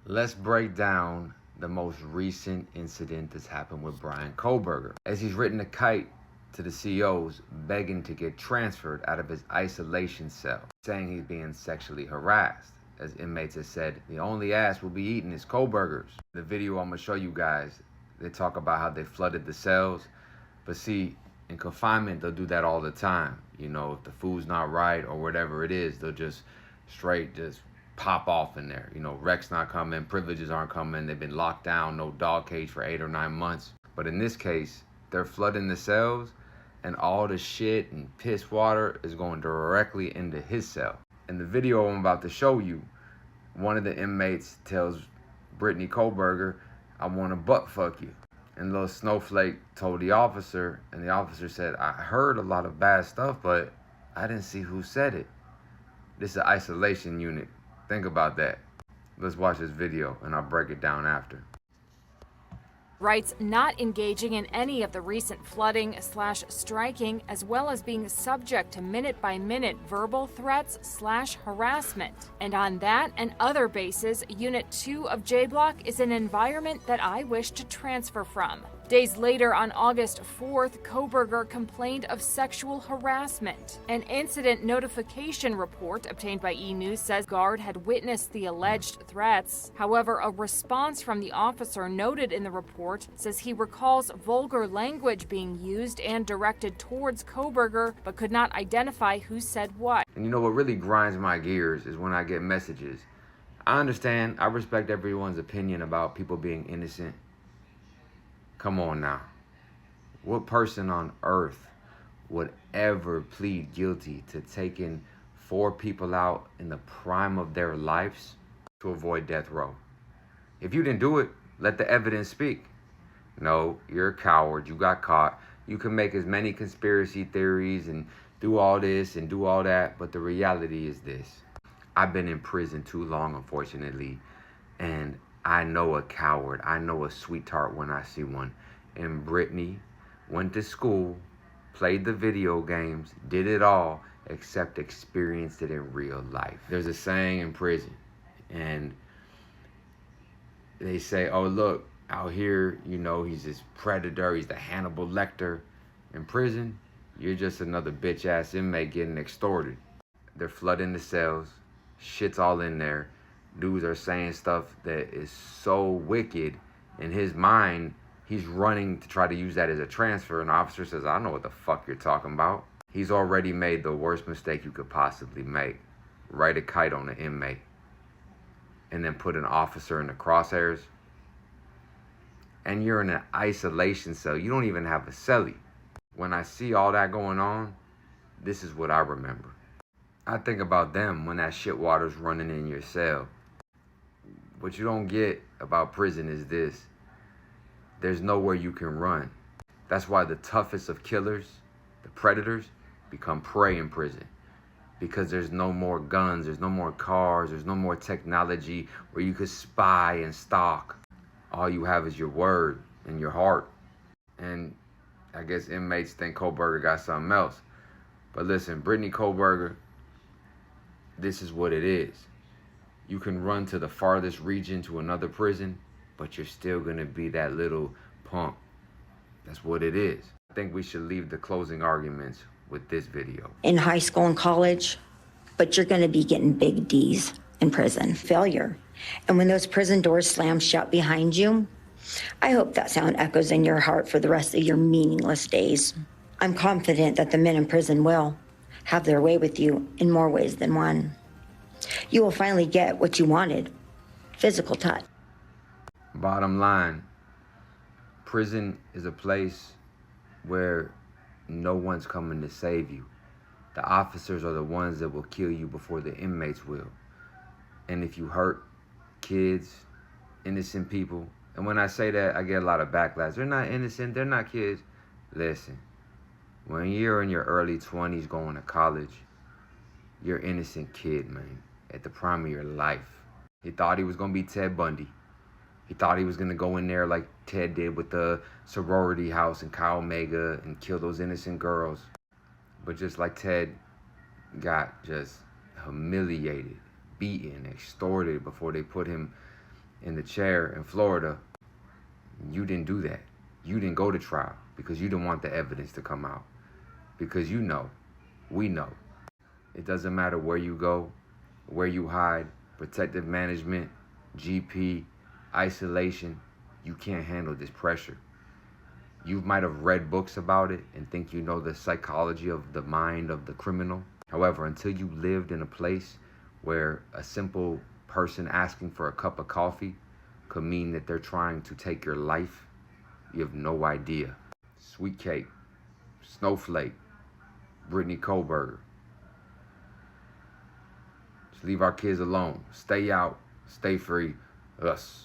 Let's break down the most recent incident that's happened with Bryan Kohberger, as he's written a kite to the COs begging to get transferred out of his isolation cell, saying he's being sexually harassed. As inmates have said, the only ass we'll be eating is Kohberger's. The video I'm gonna show you guys, they talk about how they flooded the cells, but see, in confinement, they'll do that all the time. You know, if the food's not right or whatever it is, they'll just straight just pop off in there. You know, rec's not coming, privileges aren't coming, they've been locked down, no dog cage for 8 or 9 months. But in this case, they're flooding the cells and all the shit and piss water is going directly into his cell. In the video I'm about to show you, one of the inmates tells Bryan Kohberger, I want to butt fuck you. And little Snowflake told the officer, and the officer said, I heard a lot of bad stuff, but I didn't see who said it. This is an isolation unit. Think about that. Let's watch this video and I'll break it down after. Writes not engaging in any of the recent flooding/striking, as well as being subject to minute-by-minute verbal threats/harassment. And on that and other bases, Unit 2 of J Block is an environment that I wish to transfer from. Days later, on August 4th, Kohberger complained of sexual harassment. An incident notification report obtained by E! News says guard had witnessed the alleged threats. However, a response from the officer noted in the report says he recalls vulgar language being used and directed towards Kohberger, but could not identify who said what. And you know what really grinds my gears is when I get messages. I understand, I respect everyone's opinion about people being innocent. Come on now. What person on earth would ever plead guilty to taking 4 people out in the prime of their lives to avoid death row? If you didn't do it, let the evidence speak. No, you're a coward. You got caught. You can make as many conspiracy theories and do all this and do all that, but the reality is this. I've been in prison too long, unfortunately, and I know a coward. I know a sweetheart when I see one. And Brittany went to school, played the video games, did it all, except experienced it in real life. There's a saying in prison, and they say, oh, look, out here, you know, he's this predator, he's the Hannibal Lecter. In prison, you're just another bitch-ass inmate getting extorted. They're flooding the cells, shit's all in there. Dudes are saying stuff that is so wicked. In his mind, he's running to try to use that as a transfer, and the officer says, I know what the fuck you're talking about. He's already made the worst mistake you could possibly make. Write a kite on an inmate and then put an officer in the crosshairs. And you're in an isolation cell. You don't even have a cellie. When I see all that going on, this is what I remember. I think about them when that shit water's running in your cell. What you don't get about prison is this. There's nowhere you can run. That's why the toughest of killers, the predators, become prey in prison. Because there's no more guns, there's no more cars, there's no more technology where you could spy and stalk. All you have is your word and your heart. And I guess inmates think Kohberger got something else. But listen, Bryan Kohberger, this is what it is. You can run to the farthest region to another prison, but you're still gonna be that little punk. That's what it is. I think we should leave the closing arguments with this video. In high school and college, but you're gonna be getting big D's in prison. Failure. And when those prison doors slam shut behind you, I hope that sound echoes in your heart for the rest of your meaningless days. I'm confident that the men in prison will have their way with you in more ways than one. You will finally get what you wanted, physical touch. Bottom line, prison is a place where no one's coming to save you. The officers are the ones that will kill you before the inmates will. And if you hurt kids, innocent people, and when I say that, I get a lot of backlash. They're not innocent, they're not kids. Listen, when you're in your early 20s going to college, you're an innocent kid, man, at the prime of your life. He thought he was gonna be Ted Bundy. He thought he was gonna go in there like Ted did with the sorority house and Chi Omega and kill those innocent girls. But just like Ted got just humiliated, beaten, extorted before they put him in the chair in Florida, you didn't do that. You didn't go to trial because you didn't want the evidence to come out. Because you know, we know, it doesn't matter where you go, where you hide, protective management, GP, isolation, you can't handle this pressure. You might have read books about it and think you know the psychology of the mind of the criminal. However, until you lived in a place where a simple person asking for a cup of coffee could mean that they're trying to take your life, you have no idea. Sweet Cake, Snowflake, Bryan Kohberger. Just leave our kids alone. Stay out, stay free, us.